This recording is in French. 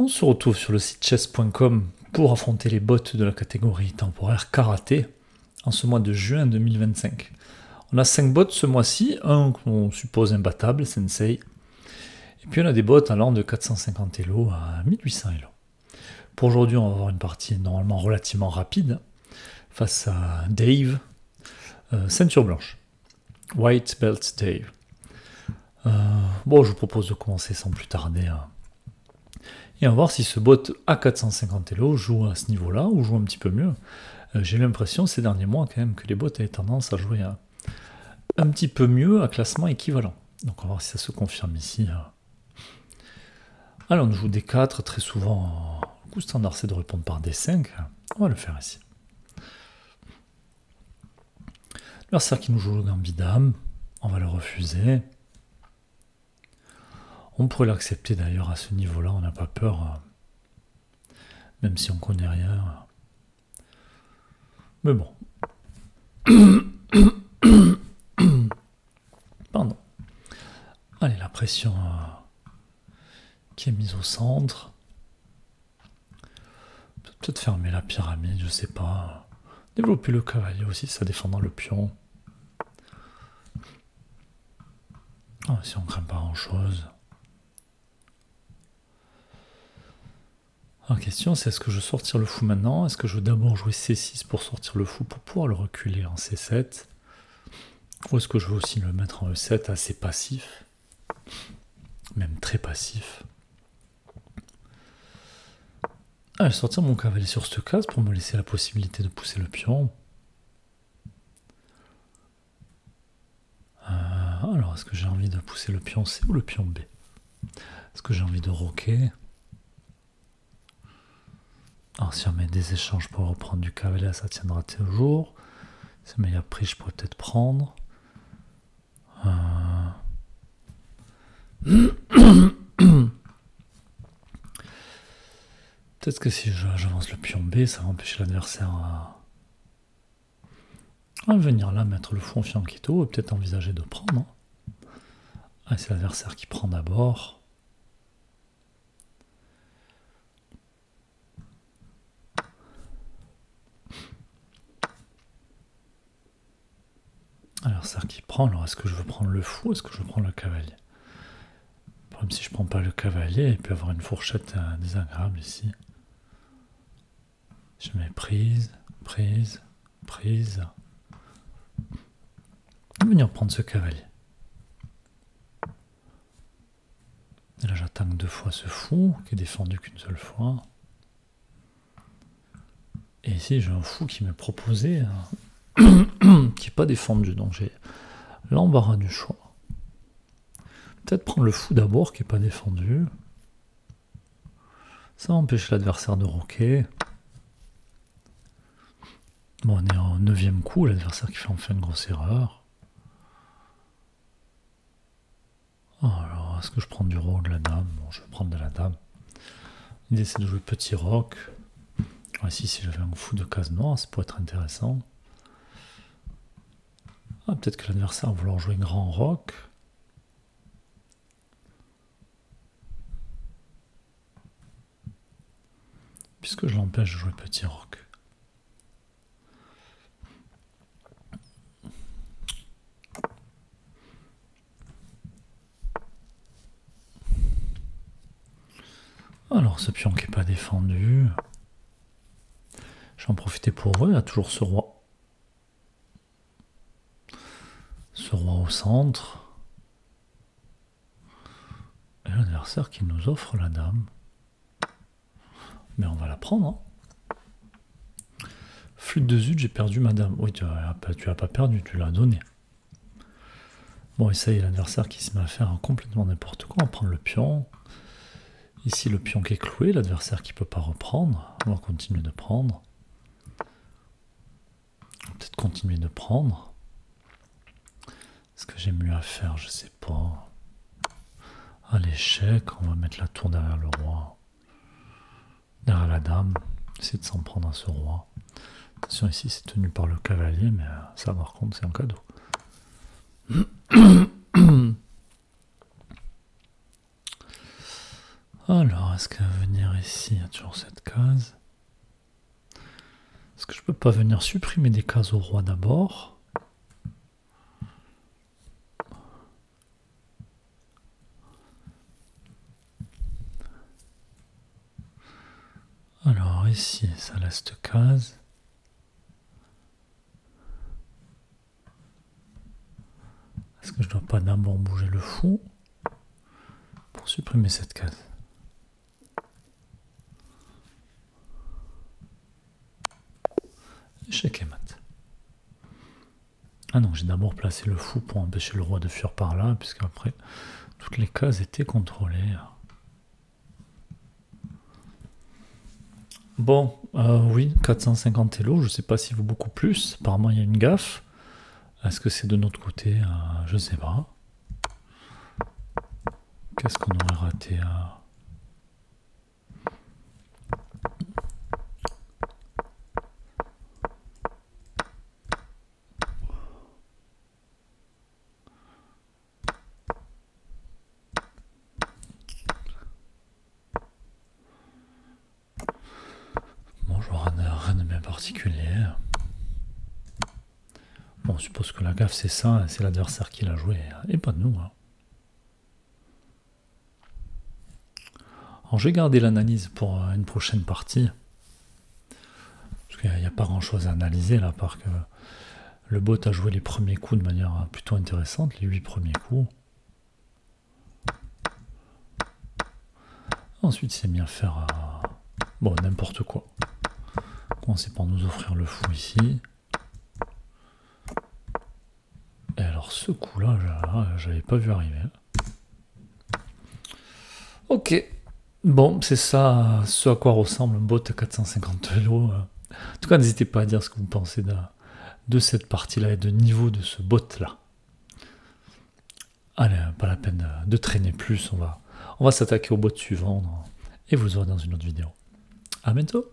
On se retrouve sur le site chess.com pour affronter les bots de la catégorie temporaire karaté en ce mois de juin 2025. On a 5 bots ce mois-ci, un qu'on suppose imbattable, Sensei, et puis on a des bots allant de 450 Elo à 1800 Elo. Pour aujourd'hui, on va avoir une partie normalement relativement rapide face à Dave, ceinture blanche. White Belt Dave. Bon, je vous propose de commencer sans plus tarder. Et on va voir si ce bot à 450 Elo joue à ce niveau-là ou joue un petit peu mieux. J'ai l'impression ces derniers mois quand même que les bots avaient tendance à jouer un petit peu mieux à classement équivalent. Donc on va voir si ça se confirme ici. Alors on joue D4 très souvent. Le coup standard c'est de répondre par D5. On va le faire ici. L'adversaire qui nous joue le gambit dame, on va le refuser. On pourrait l'accepter d'ailleurs à ce niveau-là, on n'a pas peur, même si on connaît rien. Mais bon. Pardon. Allez, la pression qui est mise au centre. Peut-être fermer la pyramide, je sais pas. Développer le cavalier aussi, ça défendra le pion. Si on craint pas grand-chose. La question c'est est-ce que je sortir le fou maintenant? Est-ce que je veux d'abord jouer C6 pour sortir le fou pour pouvoir le reculer en C7? Ou est-ce que je veux aussi le mettre en E7 assez passif? Même très passif. Je vais sortir mon cavalier sur cette case pour me laisser la possibilité de pousser le pion. Alors, est-ce que j'ai envie de pousser le pion C ou le pion B? Est-ce que j'ai envie de roquer? Alors, si on met des échanges pour reprendre du cavalier, ça tiendra toujours. Si il y a pris, je pourrais peut-être prendre. Peut-être que si j'avance le pion B, ça va empêcher l'adversaire à venir là, mettre le fou en fianchetto et peut-être envisager de prendre. C'est l'adversaire qui prend d'abord. L'adversaire qui prend, alors est-ce que je veux prendre le fou ou est-ce que je veux prendre le cavalier? Le problème, si je prends pas le cavalier, il peut y avoir une fourchette désagréable ici. Je mets prise, prise, prise. Je vais venir prendre ce cavalier. Et là, j'attaque 2 fois ce fou, qui est défendu qu'une seule fois. Et ici, j'ai un fou qui m'est proposé, qui n'est pas défendu, donc j'ai l'embarras du choix. Peut-être prendre le fou d'abord, qui n'est pas défendu. Ça empêche l'adversaire de roquer. Bon, on est en 9e coup, l'adversaire qui fait enfin une grosse erreur. Alors, est-ce que je prends du roc, de la dame? Bon, je vais prendre de la dame. L'idée, c'est de jouer petit roc. Ici, si j'avais un fou de case noire, ça pourrait être intéressant. Peut-être que l'adversaire va vouloir jouer grand roc. Puisque je l'empêche de jouer petit roc. Alors, ce pion qui n'est pas défendu. Je vais en profiter pour eux. Il y a toujours ce roi. Ce roi au centre. Et l'adversaire qui nous offre la dame. Mais on va la prendre. Flûte de zut, j'ai perdu ma dame. Oui, tu l'as pas perdu, tu l'as donné. Bon, et ça y est, l'adversaire qui se met à faire complètement n'importe quoi. On va prendre le pion. Ici, le pion qui est cloué, l'adversaire qui ne peut pas reprendre. On va continuer de prendre. On va peut-être continuer de prendre. Est-ce que j'ai mieux à faire? Je sais pas. À l'échec, on va mettre la tour derrière le roi. Derrière la dame. Essayer de s'en prendre à ce roi. Attention, ici, c'est tenu par le cavalier, mais ça, par contre, c'est un cadeau. Alors, est-ce qu'à venir ici, il y a toujours cette case? Est-ce que je peux pas venir supprimer des cases au roi d'abord? Alors ici, ça laisse cette case. Est-ce que je dois pas d'abord bouger le fou pour supprimer cette case? Échec et mat. Ah non, j'ai d'abord placé le fou pour empêcher le roi de fuir par là, puisque après, toutes les cases étaient contrôlées. Bon, oui, 450 élo, je sais pas s'il vaut beaucoup plus. Apparemment, il y a une gaffe. Est-ce que c'est de notre côté? Je sais pas. Qu'est-ce qu'on aurait raté? Bon, je vois rien de bien particulier. Bon, on suppose que la gaffe c'est ça, c'est l'adversaire qui l'a joué, et pas de nous. Alors, je vais garder l'analyse pour une prochaine partie. Parce qu'il n'y a pas grand chose à analyser là, à part que le bot a joué les premiers coups de manière plutôt intéressante, les 8 premiers coups. Ensuite, c'est bien faire bon, n'importe quoi. Commencer par nous offrir le fou ici. Et alors, ce coup-là, j'avais pas vu arriver. Ok. Bon, c'est ça, ce à quoi ressemble un bot à 450 euros. En tout cas, n'hésitez pas à dire ce que vous pensez de cette partie-là et de niveau de ce bot-là. Allez, pas la peine de traîner plus, on va s'attaquer au bot suivant et vous le aurez dans une autre vidéo. À bientôt!